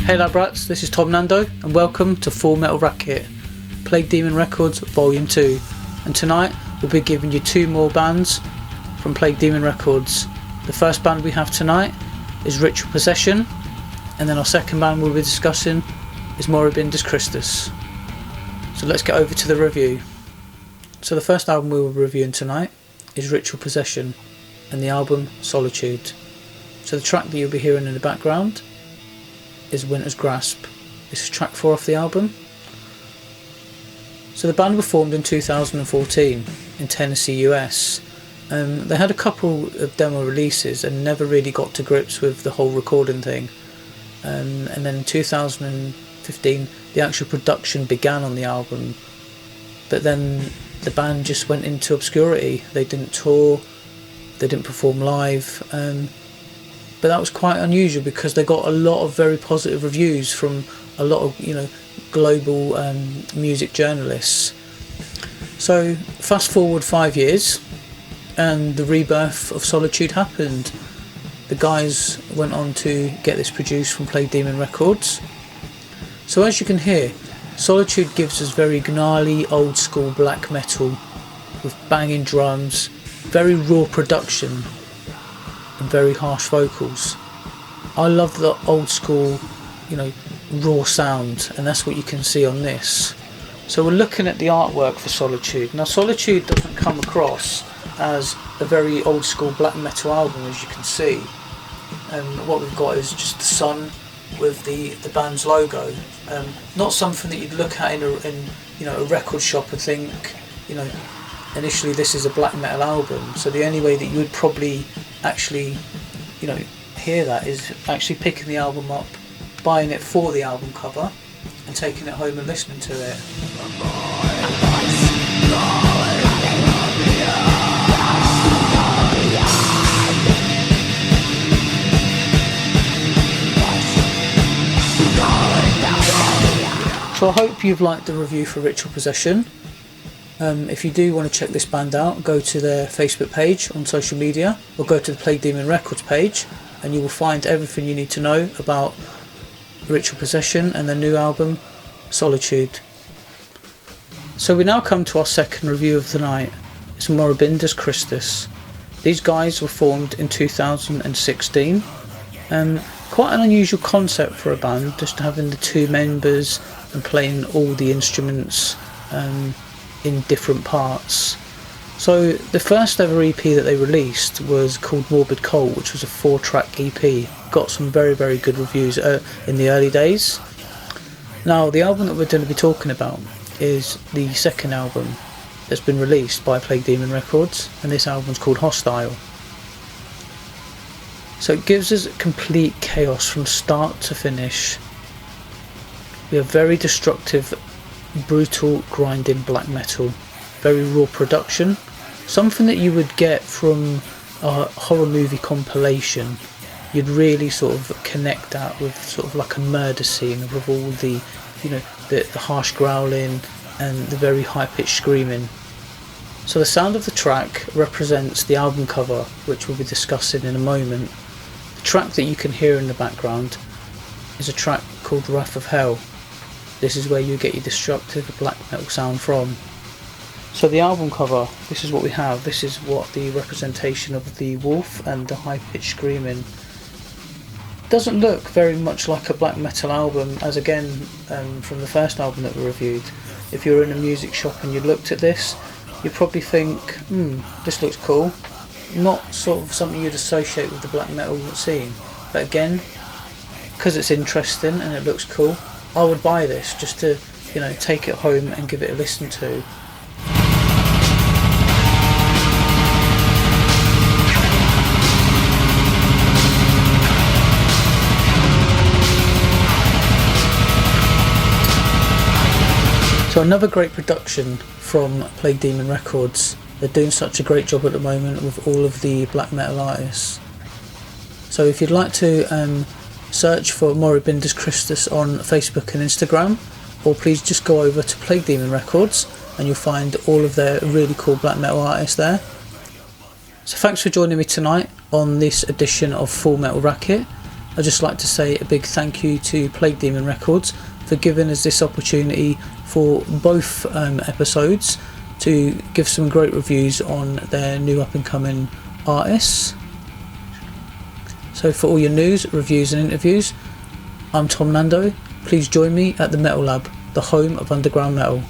Hey there brats, this is Tom Nando and welcome to Full Metal Racket, Plague Demon Records Volume 2, and tonight we'll be giving you two more bands from Plague Demon Records. The first band we have tonight is Ritual Possession, and then our second band we'll be discussing is Murabindus Christus. So let's get over to the review. So the first album we will be reviewing tonight is Ritual Possession and the album Solitude. So the track that you'll be hearing in the background is Winter's Grasp. This is track 4 off the album. So the band were formed in 2014 in Tennessee, US. They had a couple of demo releases and never really got to grips with the whole recording thing. And then in 2015 the actual production began on the album, but then the band just went into obscurity. They didn't tour, they didn't perform live, but that was quite unusual because they got a lot of very positive reviews from a lot of global music journalists. So fast forward 5 years and the rebirth of Solitude happened. The guys went on to get this produced from Plague Demon Records. So as you can hear, Solitude gives us very gnarly old school black metal with banging drums, very raw production and very harsh vocals. I love the old school, raw sound, and that's what you can see on this. So we're looking at the artwork for Solitude. Now Solitude doesn't come across as a very old school black metal album, as you can see. And what we've got is just the sun with the band's logo. Not something that you'd look at in a record shop and think, initially this is a black metal album. So the only way that you would probably actually hear that is actually picking the album up, buying it for the album cover and taking it home and listening to it. So I hope you've liked the review for Ritual Possession. If you do want to check this band out, go to their Facebook page on social media or go to the Plague Demon Records page and you will find everything you need to know about Ritual Possession and their new album Solitude. So we now come to our second review of the night. It's Murabindus Christus. These guys were formed in 2016. Quite an unusual concept for a band, just having the two members and playing all the instruments in different parts. So the first ever EP that they released was called Morbid Cold, which was a 4-track EP. Got some very, very good reviews in the early days. Now the album that we're going to be talking about is the second album that's been released by Plague Demon Records, and this album's called Hostile. So it gives us complete chaos from start to finish. We have very destructive, brutal, grinding black metal, very raw production, something that you would get from a horror movie compilation. You'd really sort of connect that with sort of like a murder scene with all the, the harsh growling and the very high-pitched screaming. So the sound of the track represents the album cover, which we'll be discussing in a moment. The track that you can hear in the background is a track called Wrath of Hell. This is where you get your destructive black metal sound from. So the album cover, this is what we have. This is what the representation of the wolf and the high-pitched screaming. Doesn't look very much like a black metal album, as again from the first album that we reviewed. If you're in a music shop and you looked at this, you'd probably think, this looks cool. Not sort of something you'd associate with the black metal scene. But again, because it's interesting and it looks cool, I would buy this just to, take it home and give it a listen to. So another great production from Plague Demon Records. They're doing such a great job at the moment with all of the black metal artists. So if you'd like to search for Murabindus Christus on Facebook and Instagram, or please just go over to Plague Demon Records and you'll find all of their really cool black metal artists there. So thanks for joining me tonight on this edition of Full Metal Racket. I'd just like to say a big thank you to Plague Demon Records for giving us this opportunity for both episodes to give some great reviews on their new up and coming artists. So for all your news, reviews and interviews, I'm Tom Nando. Please join me at the Metal Lab, the home of underground metal.